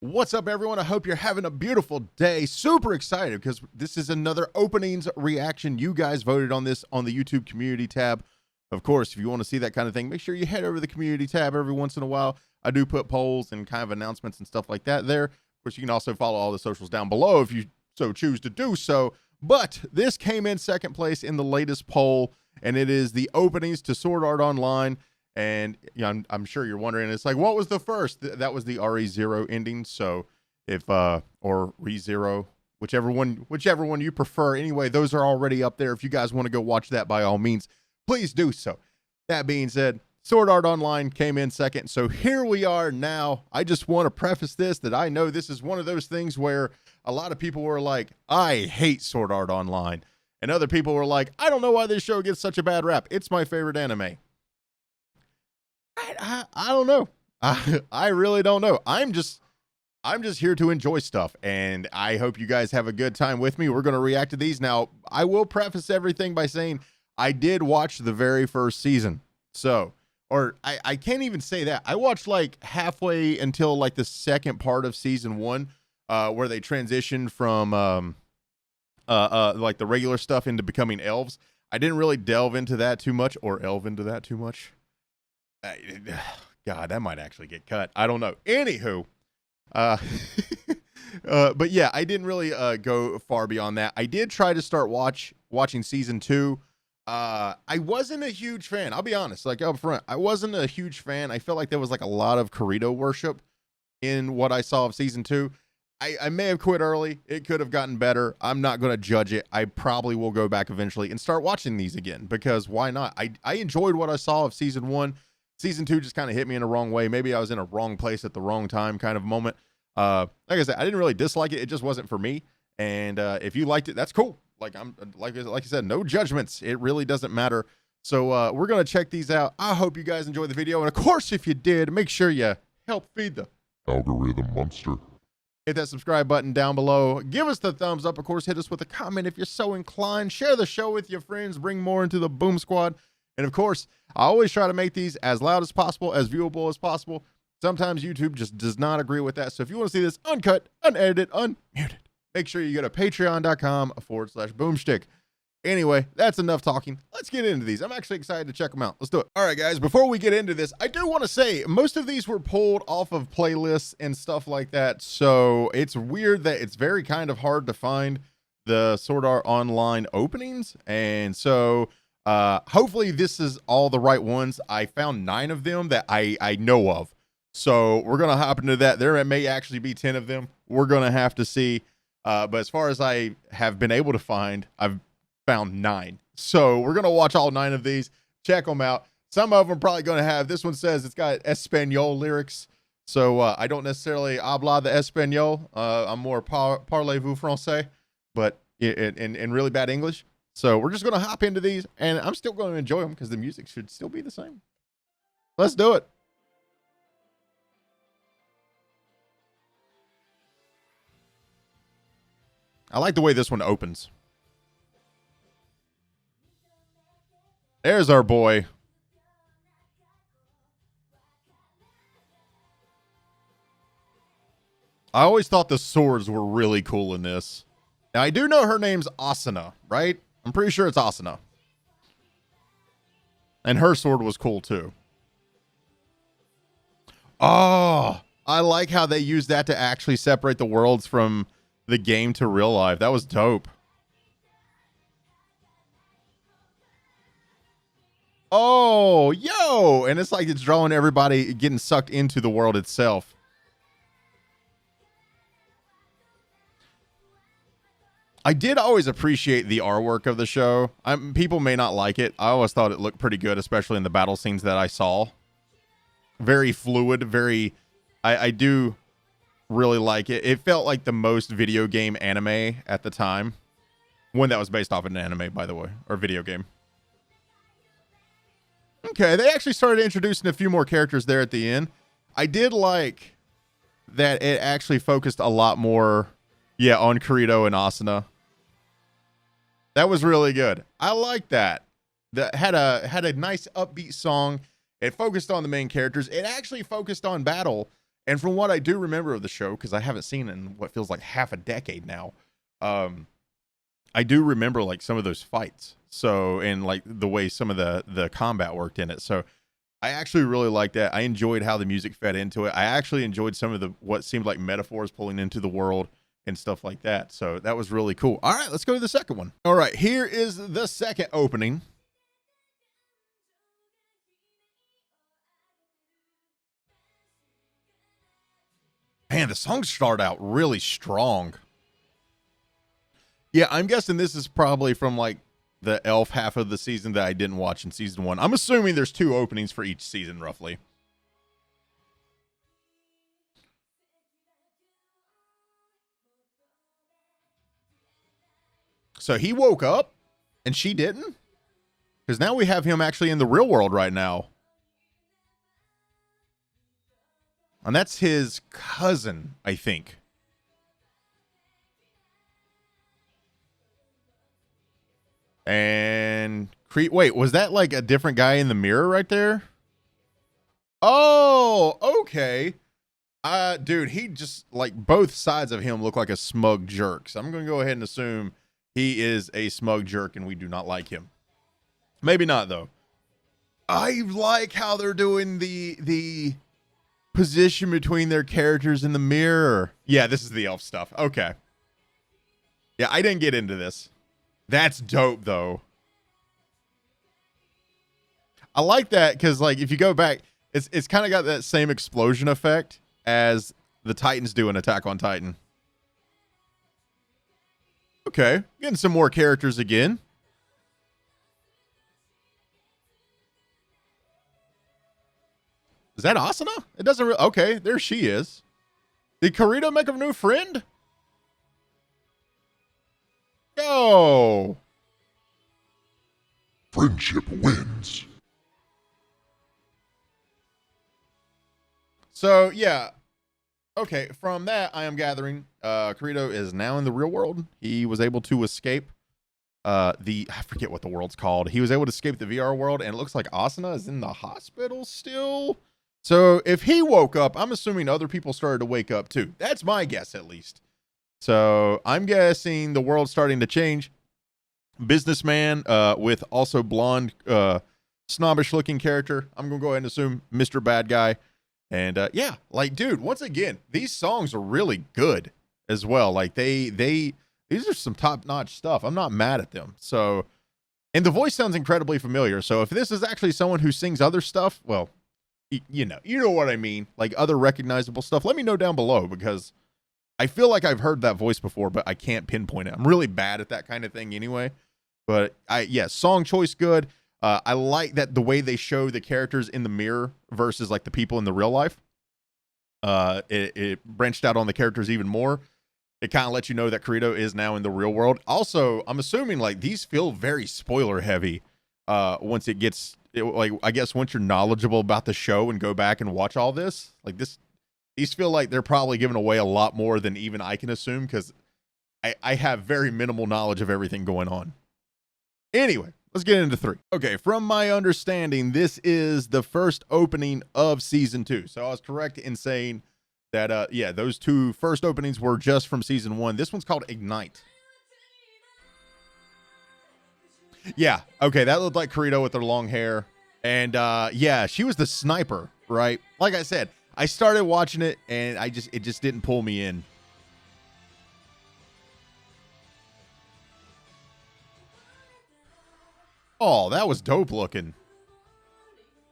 What's up, everyone? I hope you're having a beautiful day. Super excited because this is another openings reaction. You guys voted on this on the YouTube community tab. Of course, if you want to see that kind of thing, make sure you head over to the community tab every once in a while. I do put polls and kind of announcements and stuff like that there. Of course, you can also follow all the socials down below if you so choose to do so. But this came in second place in the latest poll, and it is the openings to Sword Art Online. And you know, I'm sure you're wondering, it's like, what was the first? That was the RE0 ending. So if or RE0, whichever one you prefer. Anyway, those are already up there. If you guys want to go watch that, by all means, please do so. That being said, Sword Art Online came in second. So here we are now. I just want to preface this that I know this is one of those things where a lot of people were like, I hate Sword Art Online. And other people were like, I don't know why this show gets such a bad rap. It's my favorite anime. I don't know. I really don't know. I'm just here to enjoy stuff, and I hope you guys have a good time with me. We're going to react to these. Now, I will preface everything by saying I did watch the very first season. So, or I can't even say that. I watched like halfway until like the second part of season 1, where they transitioned from like the regular stuff into becoming elves. I didn't really delve into that too much, or elve into that too much. God, that might actually get cut. I don't know. Anywho, but yeah, I didn't really go far beyond that. I did try to start watching season 2. I wasn't a huge fan. I'll be honest, like up front, I wasn't a huge fan. I felt like there was like a lot of kirito worship in what I saw of season 2. I may have quit early. It could have gotten better. I'm not going to judge it. I probably will go back eventually and start watching these again, because why not? I enjoyed what I saw of season 1. Season 2 just kind of hit me in a wrong way. Maybe I was in a wrong place at the wrong time kind of moment. Like I said, I didn't really dislike it. It just wasn't for me. And if you liked it, that's cool. Like I said, no judgments. It really doesn't matter. So we're going to check these out. I hope you guys enjoyed the video. And of course, if you did, make sure you help feed the algorithm monster. Hit that subscribe button down below. Give us the thumbs up. Of course, hit us with a comment if you're so inclined. Share the show with your friends. Bring more into the Boom Squad. And of course, I always try to make these as loud as possible, as viewable as possible. Sometimes YouTube just does not agree with that. So if you want to see this uncut, unedited, unmuted, make sure you go to patreon.com/boomstick. Anyway, that's enough talking. Let's get into these. I'm actually excited to check them out. Let's do it. All right, guys, before we get into this, I do want to say most of these were pulled off of playlists and stuff like that. So it's weird that it's very kind of hard to find the Sword Art Online openings. And so hopefully this is all the right ones. I found 9 of them that I know of. So we're going to hop into that. There may actually be 10 of them. We're going to have to see. But as far as I have been able to find, I've found 9. So we're going to watch all 9 of these, check them out. Some of them probably going to have, this one says it's got Espanol lyrics. So I don't necessarily habla de Espanol. I'm more parlez-vous français, but in really bad English. So we're just going to hop into these, and I'm still going to enjoy them because the music should still be the same. Let's do it. I like the way this one opens. There's our boy. I always thought the swords were really cool in this. Now, I do know her name's Asuna, right? I'm pretty sure it's Asuna. And her sword was cool too. Oh, I like how they used that to actually separate the worlds from the game to real life. That was dope. Oh, yo. And it's like it's drawing everybody getting sucked into the world itself. I did always appreciate the artwork of the show. People may not like it. I always thought it looked pretty good, especially in the battle scenes that I saw. Very fluid, very... I do really like it. It felt like the most video game anime at the time. One that was based off of an anime, by the way, or video game. Okay, they actually started introducing a few more characters there at the end. I did like that it actually focused a lot more, on Kirito and Asuna. That was really good. I like that. That had a nice upbeat song. It focused on the main characters. It actually focused on battle. And from what I do remember of the show, because I haven't seen it in what feels like half a decade now, I do remember like some of those fights. So, and like the way some of the combat worked in it. So I actually really liked that. I enjoyed how the music fed into it. I actually enjoyed some of the what seemed like metaphors pulling into the world and stuff like that. So that was really cool. All right, let's go to the second one. All right, here is the second opening. Man, the songs start out really strong. Yeah, I'm guessing this is probably from like the elf half of the season that I didn't watch in season 1. I'm assuming there's 2 openings for each season, roughly. So he woke up and she didn't? Because now we have him actually in the real world right now. And that's his cousin, I think. And wait, was that like a different guy in the mirror right there? Oh, okay. Dude, he just like both sides of him look like a smug jerk. So I'm going to go ahead and assume he is a smug jerk and we do not like him. Maybe not though. I like how they're doing the position between their characters in the mirror. Yeah, this is the elf stuff. Okay. Yeah, I didn't get into this. That's dope though. I like that because like if you go back, it's kind of got that same explosion effect as the Titans do in Attack on Titan. Okay, getting some more characters again. Is that Asuna? It doesn't really... Okay, there she is. Did Kirito make a new friend? Yo! Friendship wins. So, yeah. Okay, from that, I am gathering Kirito is now in the real world. He was able to escape I forget what the world's called. He was able to escape the VR world, and it looks like Asuna is in the hospital still. So if he woke up, I'm assuming other people started to wake up too. That's my guess, at least. So I'm guessing the world's starting to change. Businessman with also blonde, snobbish looking character. I'm going to go ahead and assume Mr. Bad Guy. And yeah, like, dude, once again, these songs are really good as well. Like these are some top notch stuff. I'm not mad at them. So, and the voice sounds incredibly familiar. So if this is actually someone who sings other stuff, well, you know what I mean? Like other recognizable stuff. Let me know down below because I feel like I've heard that voice before, but I can't pinpoint it. I'm really bad at that kind of thing anyway. But song choice good. I like that the way they show the characters in the mirror versus like the people in the real life. It branched out on the characters even more. It kind of lets you know that Kirito is now in the real world. Also, I'm assuming like these feel very spoiler heavy. Once it gets like, I guess once you're knowledgeable about the show and go back and watch all this, like these feel like they're probably giving away a lot more than even I can assume because I have very minimal knowledge of everything going on. Anyway, let's get into 3. Okay, from my understanding, this is the first opening of season 2. So I was correct in saying that, those 2 first openings were just from season 1. This one's called Ignite. Yeah, okay, that looked like Kirito with her long hair. And, she was the sniper, right? Like I said, I started watching it, and it just didn't pull me in. Oh, that was dope looking.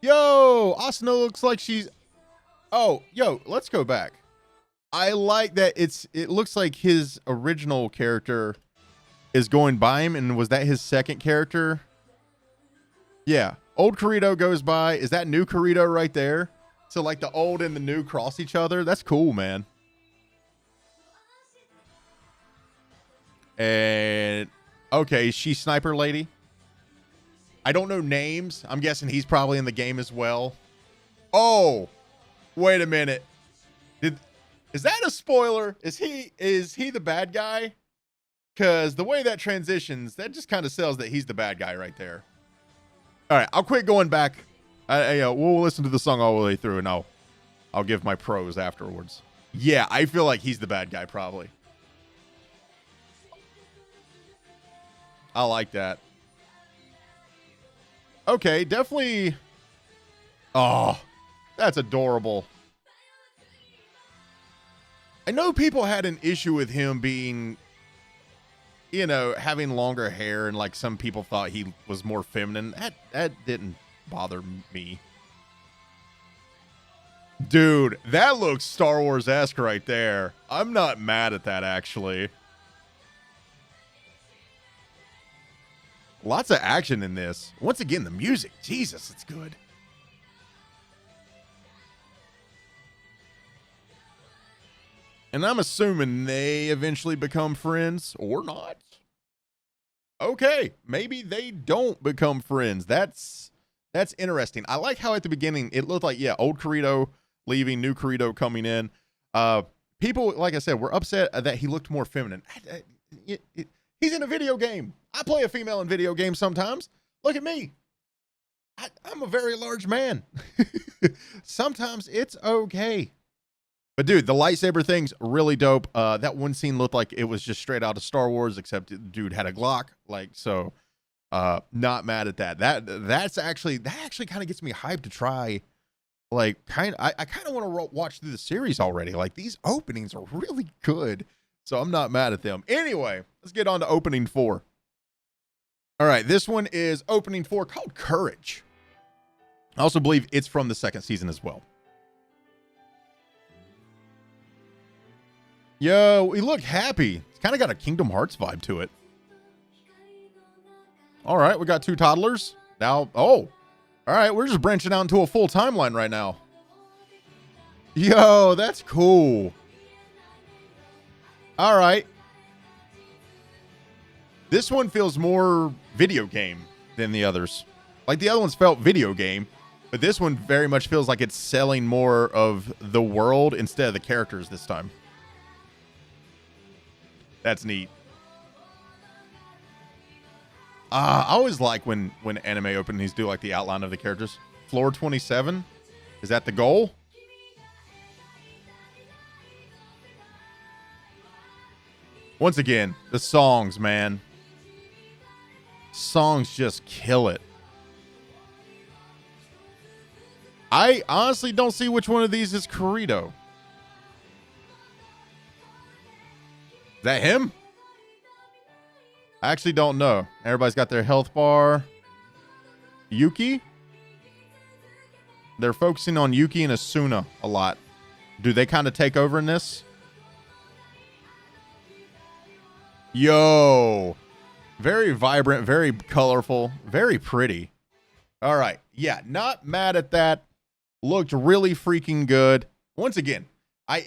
Yo, Asuna looks like she's... Oh, yo, let's go back. I like that it looks like his original character is going by him, and was that his second character? Yeah, old Kirito goes by. Is that new Kirito right there? So like the old and the new cross each other. That's cool, man. And okay, she's sniper lady. I don't know names. I'm guessing he's probably in the game as well. Oh, wait a minute. Is that a spoiler? Is he the bad guy? Because the way that transitions, that just kind of sells that he's the bad guy right there. All right, I'll quit going back. We'll listen to the song all the way through and I'll I'll give my pros afterwards. Yeah, I feel like he's the bad guy, probably. I like that. Okay, definitely. Oh, that's adorable. I know people had an issue with him being, you know, having longer hair, and like some people thought he was more feminine. That didn't bother me. Dude, that looks Star Wars-esque right there. I'm not mad at that, actually. Lots of action in this. Once again, the music. Jesus, it's good. And I'm assuming they eventually become friends or not. Okay, maybe they don't become friends. That's interesting. I like how at the beginning it looked like, yeah, old Kirito leaving, new Kirito coming in. People, like I said, were upset that he looked more feminine. He's in a video game. I play a female in video games sometimes. Look at me. I'm a very large man. Sometimes it's okay. But dude, the lightsaber thing's really dope. That one scene looked like it was just straight out of Star Wars, except the dude had a Glock. Like, so not mad at that. That actually kind of gets me hyped to try. Like, I kind of want to watch through the series already. Like, these openings are really good. So I'm not mad at them. Anyway, let's get on to opening 4. All right, this one is opening 4 called Courage. I also believe it's from the 2nd season as well. Yo, he looked happy. It's kind of got a Kingdom Hearts vibe to it. All right, we got 2 toddlers. Now, oh, all right, we're just branching out into a full timeline right now. Yo, that's cool. All right. This one feels more video game than the others. Like the other ones felt video game, but this one very much feels like it's selling more of the world instead of the characters this time. That's neat. I always like when anime openings do like the outline of the characters. Floor 27. Is that the goal? Once again, the songs, man. Songs just kill it. I honestly don't see which one of these is Kirito. Is that him? I actually don't know. Everybody's got their health bar. Yuuki? They're focusing on Yuuki and Asuna a lot. Do they kind of take over in this? Yo. Very vibrant, very colorful, very pretty. All right. Yeah, not mad at that. Looked really freaking good. Once again, I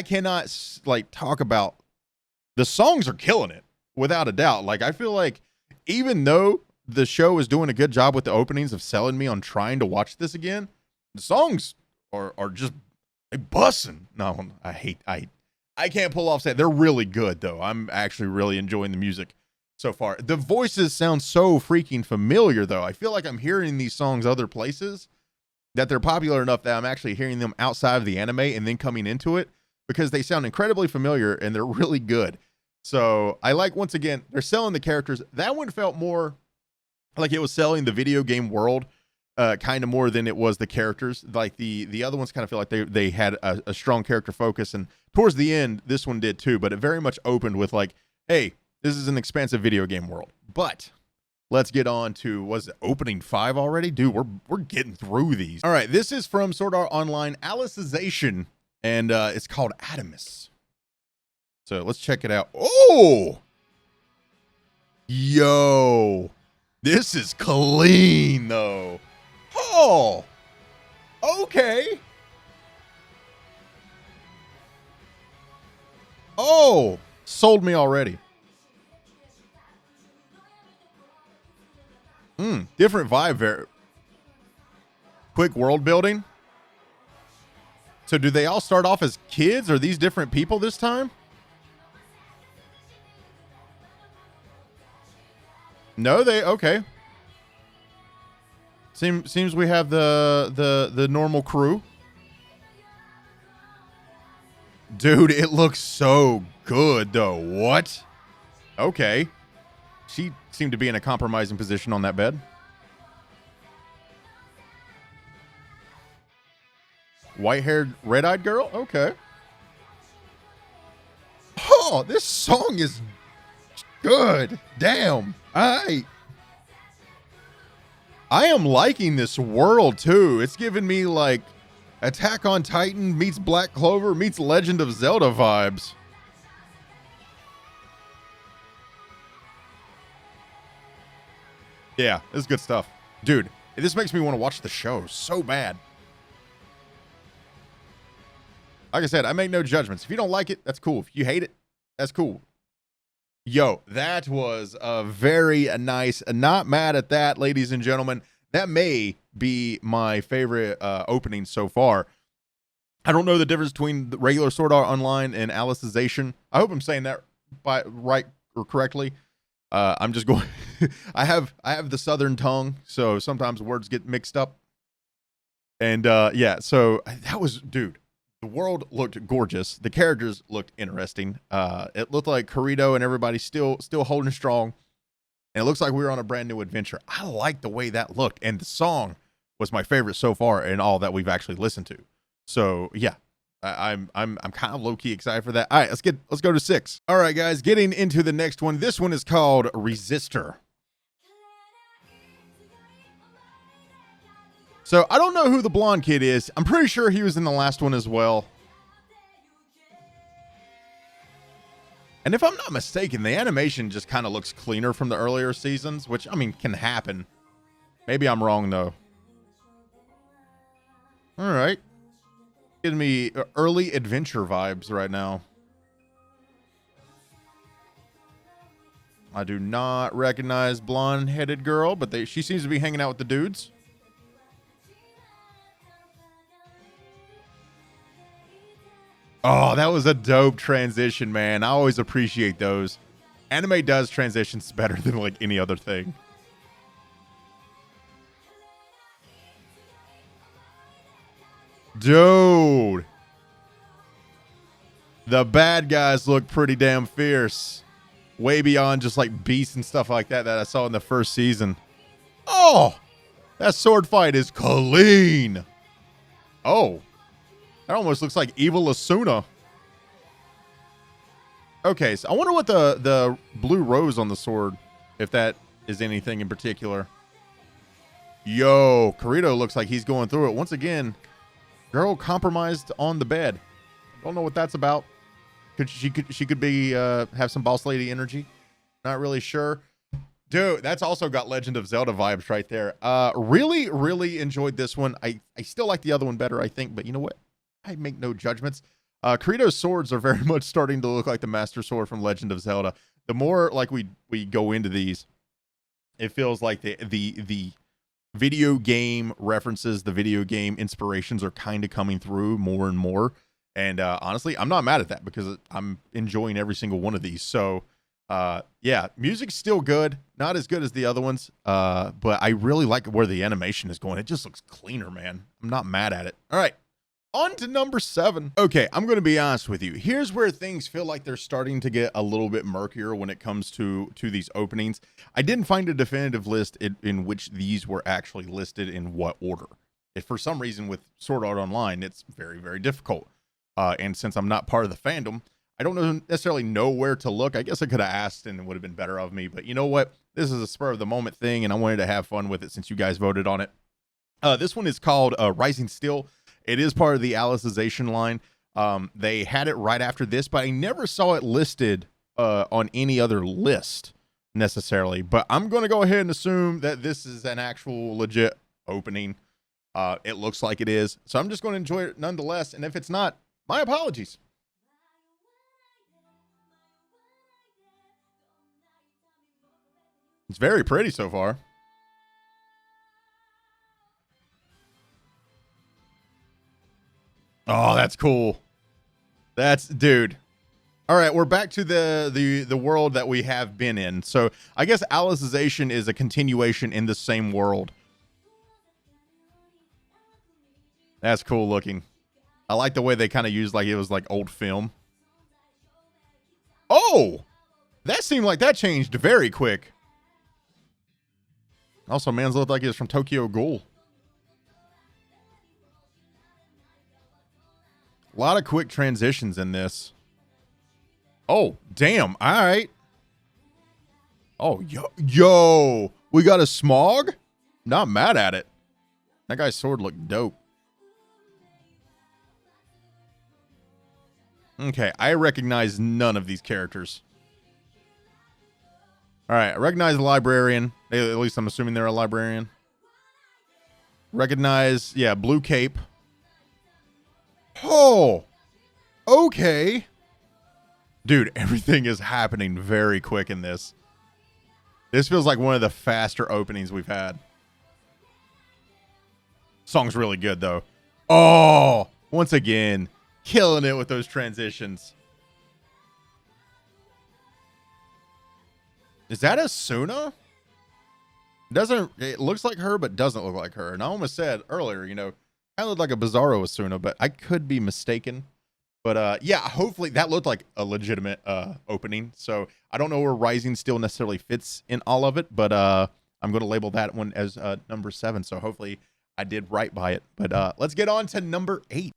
cannot like talk about the songs are killing it without a doubt. Like, I feel like even though the show is doing a good job with the openings of selling me on trying to watch this again, the songs are just busting. No, I can't pull off that. They're really good though. I'm actually really enjoying the music so far. The voices sound so freaking familiar though. I feel like I'm hearing these songs other places, that they're popular enough that I'm actually hearing them outside of the anime and then coming into it, because they sound incredibly familiar and they're really good. So I like, once again, they're selling the characters. That one felt more like it was selling the video game world kind of more than it was the characters. Like the other ones kind of feel like they had a strong character focus, and towards the end, this one did too, but it very much opened with like, hey, this is an expansive video game world. But let's get on to, was it opening 5 already? Dude, we're getting through these. All right, this is from Sword Art Online, Alicization, and it's called Atomos. So let's check it out. Oh! Yo! This is clean, though. Oh! Okay. Oh! Sold me already. Different vibe there. Quick world building. So do they all start off as kids? Are these different people this time? No, okay. Seems we have the normal crew. Dude, it looks so good, though. What? Okay. She seemed to be in a compromising position on that bed. White-haired, red-eyed girl? Okay. Oh, this song is good. Damn. I am liking this world, too. It's giving me, like, Attack on Titan meets Black Clover meets Legend of Zelda vibes. Yeah, this is good stuff. Dude, this makes me want to watch the show so bad. Like I said, I make no judgments. If you don't like it, that's cool. If you hate it, that's cool. Yo, that was a very nice, not mad at that, ladies and gentlemen. That may be my favorite opening so far. I don't know the difference between the regular Sword Art Online and Alicization. I hope I'm saying that right or correctly. I'm just going. I have the Southern tongue, so sometimes words get mixed up. And yeah, so that was, dude. The world looked gorgeous. The characters looked interesting. It looked like Kirito and everybody still holding strong. And it looks like we were on a brand new adventure. I like the way that looked, and the song was my favorite so far in all that we've actually listened to. So yeah, I'm kind of low key excited for that. All right, let's go to 6. All right, guys, getting into the next one. This one is called Resistor. So I don't know who the blonde kid is. I'm pretty sure he was in the last one as well. And if I'm not mistaken, the animation just kind of looks cleaner from the earlier seasons, which, I mean, can happen. Maybe I'm wrong, though. All right. Giving me early adventure vibes right now. I do not recognize blonde-headed girl, but she seems to be hanging out with the dudes. Oh, that was a dope transition, man. I always appreciate those. Anime does transitions better than like any other thing. Dude. The bad guys look pretty damn fierce. Way beyond just like beasts and stuff like that I saw in the first season. Oh, that sword fight is clean. Oh. That almost looks like evil Asuna. Okay, so I wonder what the blue rose on the sword, if that is anything in particular. Yo, Kirito looks like he's going through it. Once again, girl compromised on the bed. Don't know what that's about. She could be have some boss lady energy. Not really sure. Dude, that's also got Legend of Zelda vibes right there. Really, really enjoyed this one. I still like the other one better, I think, but you know what? I make no judgments. Kirito's swords are very much starting to look like the Master Sword from Legend of Zelda. The more like we go into these, it feels like the video game references, the video game inspirations are kind of coming through more and more. And honestly, I'm not mad at that because I'm enjoying every single one of these. So yeah, music's still good. Not as good as the other ones, but I really like where the animation is going. It just looks cleaner, man. I'm not mad at it. All right. On to number 7. Okay, I'm going to be honest with you. Here's where things feel like they're starting to get a little bit murkier when it comes to these openings. I didn't find a definitive list in which these were actually listed in what order. If for some reason with Sword Art Online, it's very, very difficult. And since I'm not part of the fandom, I don't necessarily know where to look. I guess I could have asked and it would have been better of me. But you know what? This is a spur of the moment thing, and I wanted to have fun with it since you guys voted on it. This one is called Rising Steel. It is part of the Alicization line. They had it right after this, but I never saw it listed on any other list necessarily. But I'm going to go ahead and assume that this is an actual legit opening. It looks like it is. So I'm just going to enjoy it nonetheless. And if it's not, my apologies. It's very pretty so far. Oh, that's cool. Dude. All right, we're back to the world that we have been in. So I guess Alicization is a continuation in the same world. That's cool looking. I like the way they kind of used like it was like old film. Oh, that seemed like that changed very quick. Also, man's looked like he was from Tokyo Ghoul. A lot of quick transitions in this. Oh, damn. All right. Oh, yo, we got a Smog? Not mad at it. That guy's sword looked dope. Okay, I recognize none of these characters. All right, I recognize the librarian. At least I'm assuming they're a librarian. Recognize, yeah, blue cape. Oh, okay. Dude, everything is happening very quick in this. This feels like one of the faster openings we've had. Song's really good, though. Oh, once again, killing it with those transitions. Is that Asuna? It looks like her, but doesn't look like her. And I almost said earlier, you know, I looked like a Bizarro Asuna, but I could be mistaken. But yeah, hopefully that looked like a legitimate opening. So I don't know where Rising still necessarily fits in all of it, but I'm going to label that one as number 7. So hopefully I did right by it. But let's get on to number 8.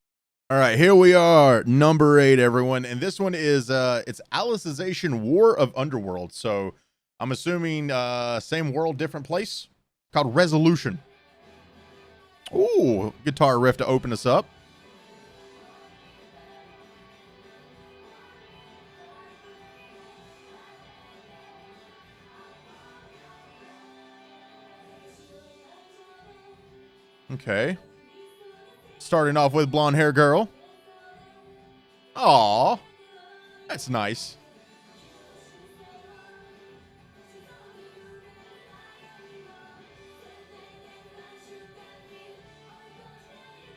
All right, here we are, number 8, everyone. And this one is, it's Alicization War of Underworld. So I'm assuming same world, different place. Called Resolution. Ooh, guitar riff to open us up. Okay. Starting off with blonde hair girl. Aw, that's nice.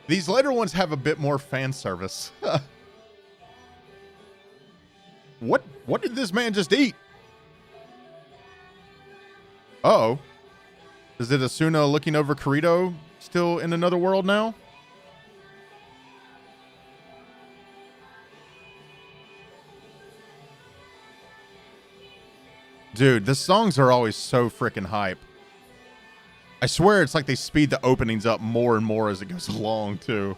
These later ones have a bit more fan service. What did this man just eat? Uh-oh. Is it Asuna looking over Kirito still in another world now? Dude, the songs are always so freaking hype. I swear it's like they speed the openings up more and more as it goes along, too.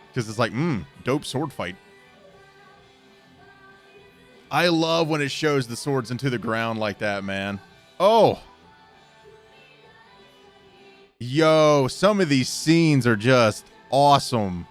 Because it's like, dope sword fight. I love when it shows the swords into the ground like that, man. Oh. Yo, some of these scenes are just awesome.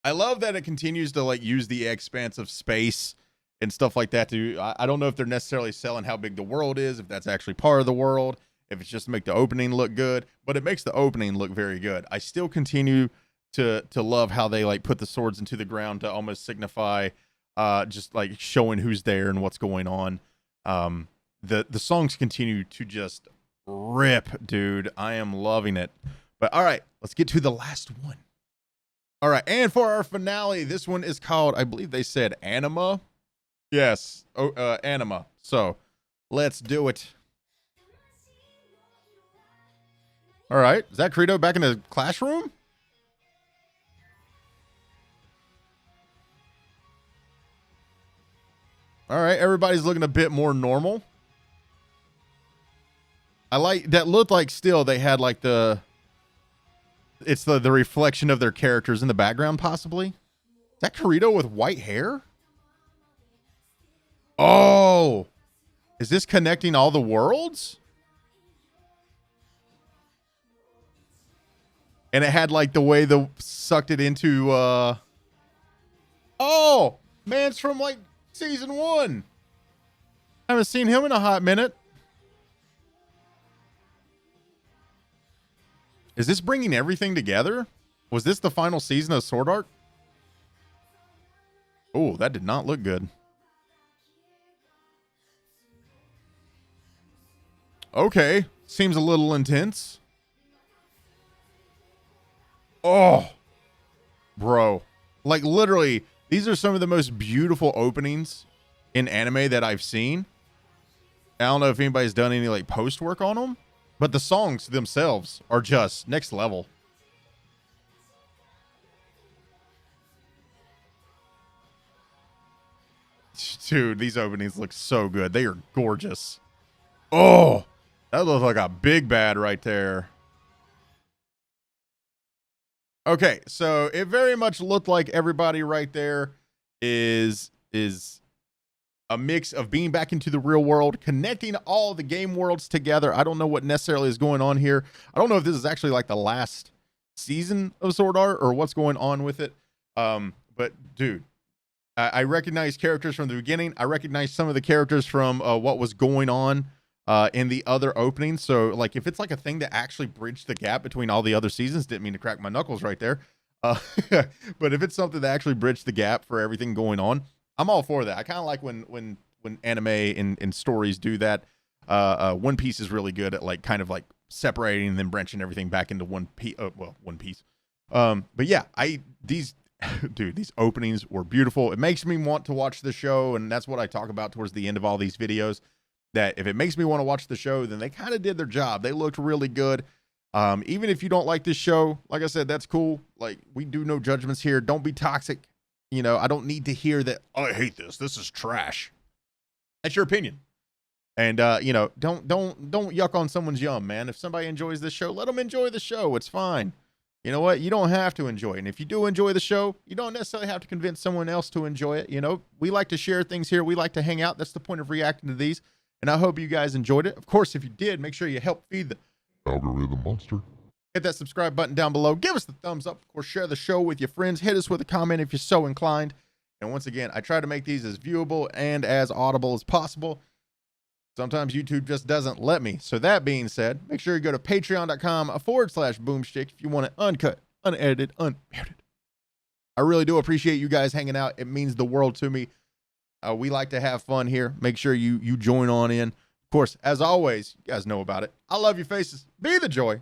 I love that it continues to like use the expanse of space and stuff like that to, I don't know if they're necessarily selling how big the world is, if that's actually part of the world, if it's just to make the opening look good, but it makes the opening look very good. I still continue to love how they like put the swords into the ground to almost signify just like showing who's there and what's going on. The songs continue to just rip, dude. I am loving it. But all right, let's get to the last one. All right, and for our finale, this one is called, I believe they said Anima. Yes, Anima. So let's do it. All right, is that Kirito back in the classroom? All right, everybody's looking a bit more normal. I like that. Looked like still they had like it's the reflection of their characters in the background, possibly. Is that Kirito with white hair? Oh, is this connecting all the worlds? And it had like the way the sucked it into. Oh, man's from like season 1. I haven't seen him in a hot minute. Is this bringing everything together? Was this the final season of Sword Art? Oh, that did not look good. Okay. Seems a little intense. Oh. Bro. Like, literally, these are some of the most beautiful openings in anime that I've seen. I don't know if anybody's done any like post work on them, but the songs themselves are just next level. Dude, these openings look so good. They are gorgeous. Oh, that looks like a big bad right there. Okay, so it very much looked like everybody right there is a mix of being back into the real world, connecting all the game worlds together. I don't know what necessarily is going on here. I don't know if this is actually like the last season of Sword Art or what's going on with it. But dude, I recognize characters from the beginning. I recognize some of the characters from what was going on in the other openings. So like if it's like a thing that actually bridged the gap between all the other seasons, didn't mean to crack my knuckles right there. But if it's something that actually bridged the gap for everything going on, I'm all for that. I kind of like when anime and stories do that. One Piece is really good at like kind of like separating and then branching everything back into one piece. One Piece. But yeah, these openings were beautiful. It makes me want to watch the show, and that's what I talk about towards the end of all these videos. That if it makes me want to watch the show, then they kind of did their job. They looked really good. Even if you don't like this show, like I said, that's cool. Like, we do no judgments here. Don't be toxic. You know, I don't need to hear that, oh, I hate this. This is trash. That's your opinion. And, you know, don't yuck on someone's yum, man. If somebody enjoys this show, let them enjoy the show. It's fine. You know what? You don't have to enjoy it. And if you do enjoy the show, you don't necessarily have to convince someone else to enjoy it. You know, we like to share things here. We like to hang out. That's the point of reacting to these. And I hope you guys enjoyed it. Of course, if you did, make sure you help feed the algorithm monster. Hit that subscribe button down below. Give us the thumbs up. Of course, share the show with your friends. Hit us with a comment if you're so inclined. And once again, I try to make these as viewable and as audible as possible. Sometimes YouTube just doesn't let me. So that being said, make sure you go to patreon.com/boomstick if you want it uncut, unedited, unmuted. I really do appreciate you guys hanging out. It means the world to me. We like to have fun here. Make sure you join on in. Of course, as always, you guys know about it. I love your faces. Be the joy.